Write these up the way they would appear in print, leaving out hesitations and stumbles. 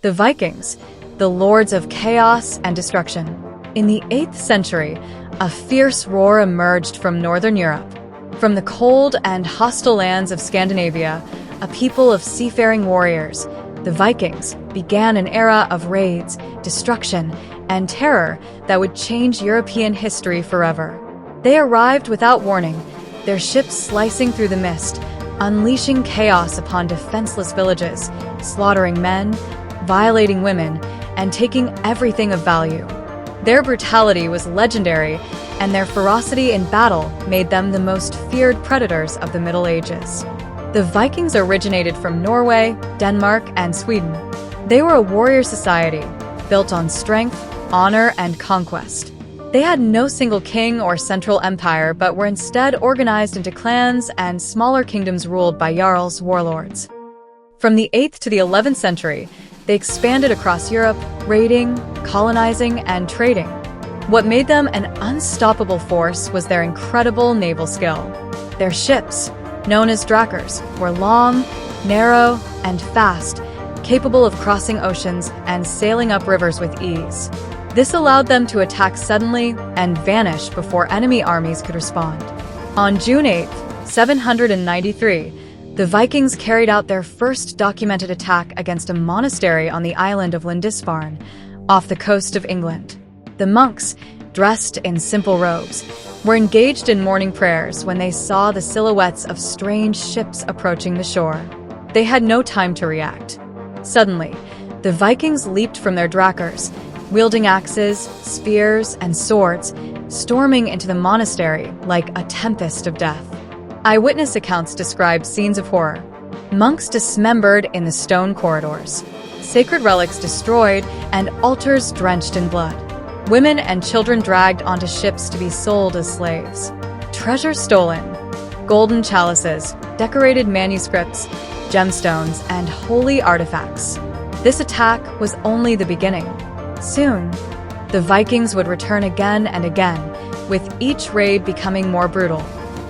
The Vikings, the lords of chaos and destruction. In the 8th century, a fierce war emerged from northern Europe. From the cold and hostile lands of Scandinavia, a people of seafaring warriors, the Vikings began an era of raids, destruction, and terror that would change European history forever. They arrived without warning, their ships slicing through the mist, unleashing chaos upon defenseless villages, slaughtering men, violating women, and taking everything of value. Their brutality was legendary, and their ferocity in battle made them the most feared predators of the Middle Ages. The Vikings originated from Norway, Denmark, and Sweden. They were a warrior society, built on strength, honor, and conquest. They had no single king or central empire, but were instead organized into clans and smaller kingdoms ruled by jarls, warlords. From the 8th to the 11th century, they expanded across Europe, raiding, colonizing, and trading. What made them an unstoppable force was their incredible naval skill. Their ships, known as drakers, were long, narrow, and fast, capable of crossing oceans and sailing up rivers with ease. This allowed them to attack suddenly and vanish before enemy armies could respond. On June 8, 793, the Vikings carried out their first documented attack against a monastery on the island of Lindisfarne, off the coast of England. The monks, dressed in simple robes, were engaged in morning prayers when they saw the silhouettes of strange ships approaching the shore. They had no time to react. Suddenly, the Vikings leaped from their drakers, wielding axes, spears, and swords, storming into the monastery like a tempest of death. Eyewitness accounts describe scenes of horror. Monks dismembered in the stone corridors, sacred relics destroyed, and altars drenched in blood. Women and children dragged onto ships to be sold as slaves. Treasure stolen, golden chalices, decorated manuscripts, gemstones, and holy artifacts. This attack was only the beginning. Soon, the Vikings would return again and again, with each raid becoming more brutal.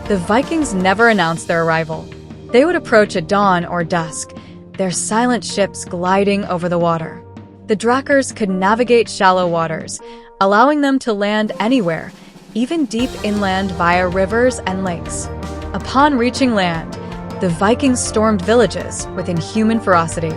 The Vikings never announced their arrival. They would approach at dawn or dusk, their silent ships gliding over the water. The drakers could navigate shallow waters, allowing them to land anywhere, even deep inland via rivers and lakes. Upon reaching land, the Vikings stormed villages with inhuman ferocity.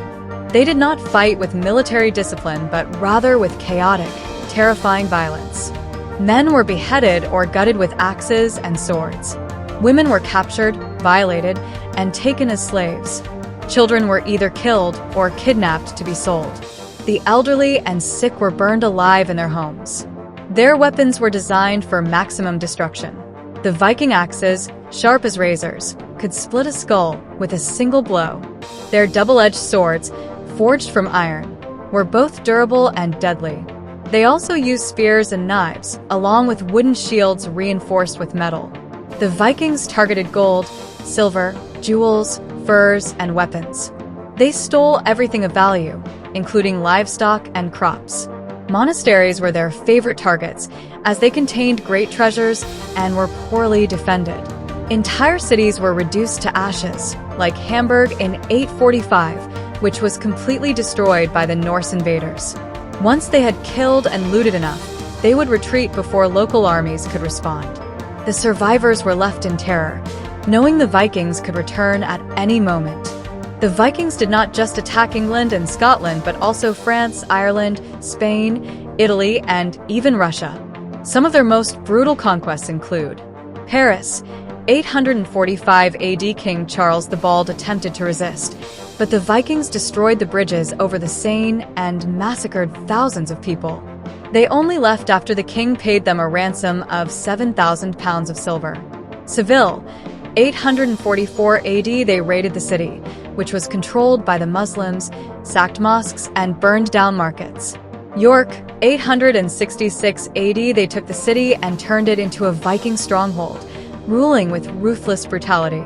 They did not fight with military discipline, but rather with chaotic, terrifying violence. Men were beheaded or gutted with axes and swords. Women were captured, violated, and taken as slaves. Children were either killed or kidnapped to be sold. The elderly and sick were burned alive in their homes. Their weapons were designed for maximum destruction. The Viking axes, sharp as razors, could split a skull with a single blow. Their double-edged swords, forged from iron, were both durable and deadly. They also used spears and knives, along with wooden shields reinforced with metal. The Vikings targeted gold, silver, jewels, furs, and weapons. They stole everything of value, including livestock and crops. Monasteries were their favorite targets, as they contained great treasures and were poorly defended. Entire cities were reduced to ashes, like Hamburg in 845, which was completely destroyed by the Norse invaders. Once they had killed and looted enough, they would retreat before local armies could respond. The survivors were left in terror, knowing the Vikings could return at any moment. The Vikings did not just attack England and Scotland, but also France, Ireland, Spain, Italy, and even Russia. Some of their most brutal conquests include Paris. 845 AD, King Charles the Bald attempted to resist, but the Vikings destroyed the bridges over the Seine and massacred thousands of people. They only left after the king paid them a ransom of 7,000 pounds of silver. Seville. 844 AD, they raided the city, which was controlled by the Muslims, sacked mosques, and burned down markets. York. 866 AD, they took the city and turned it into a Viking stronghold, ruling with ruthless brutality.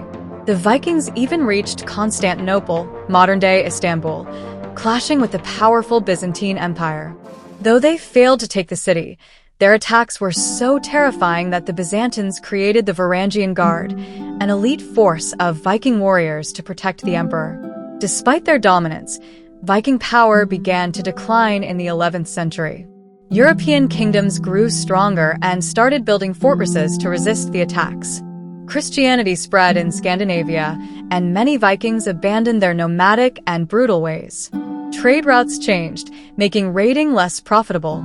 The Vikings even reached Constantinople, modern-day Istanbul, clashing with the powerful Byzantine Empire. Though they failed to take the city, their attacks were so terrifying that the Byzantines created the Varangian Guard, an elite force of Viking warriors to protect the emperor. Despite their dominance, Viking power began to decline in the 11th century. European kingdoms grew stronger and started building fortresses to resist the attacks. Christianity spread in Scandinavia, and many Vikings abandoned their nomadic and brutal ways. Trade routes changed, making raiding less profitable.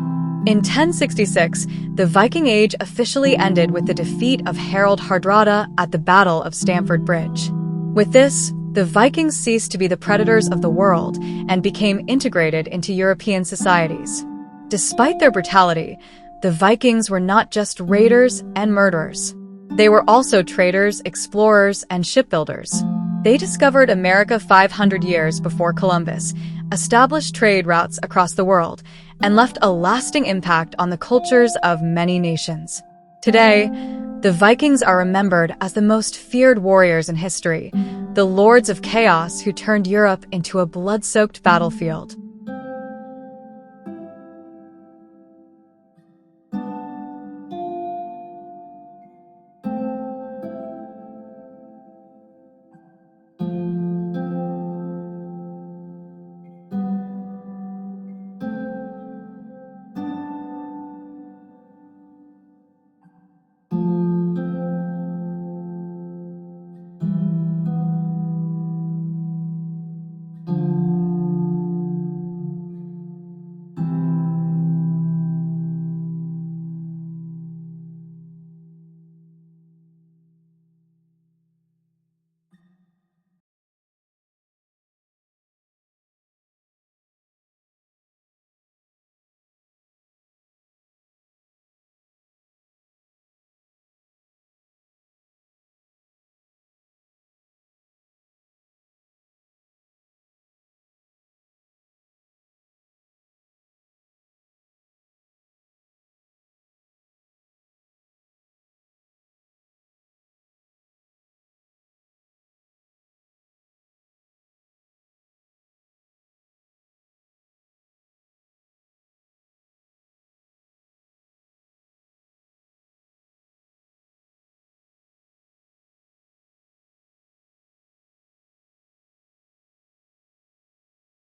In 1066, the Viking Age officially ended with the defeat of Harald Hardrada at the Battle of Stamford Bridge. With this, the Vikings ceased to be the predators of the world and became integrated into European societies. Despite their brutality, the Vikings were not just raiders and murderers. They were also traders, explorers, and shipbuilders. They discovered America 500 years before Columbus, established trade routes across the world, and left a lasting impact on the cultures of many nations. Today, the Vikings are remembered as the most feared warriors in history, the lords of chaos who turned Europe into a blood-soaked battlefield.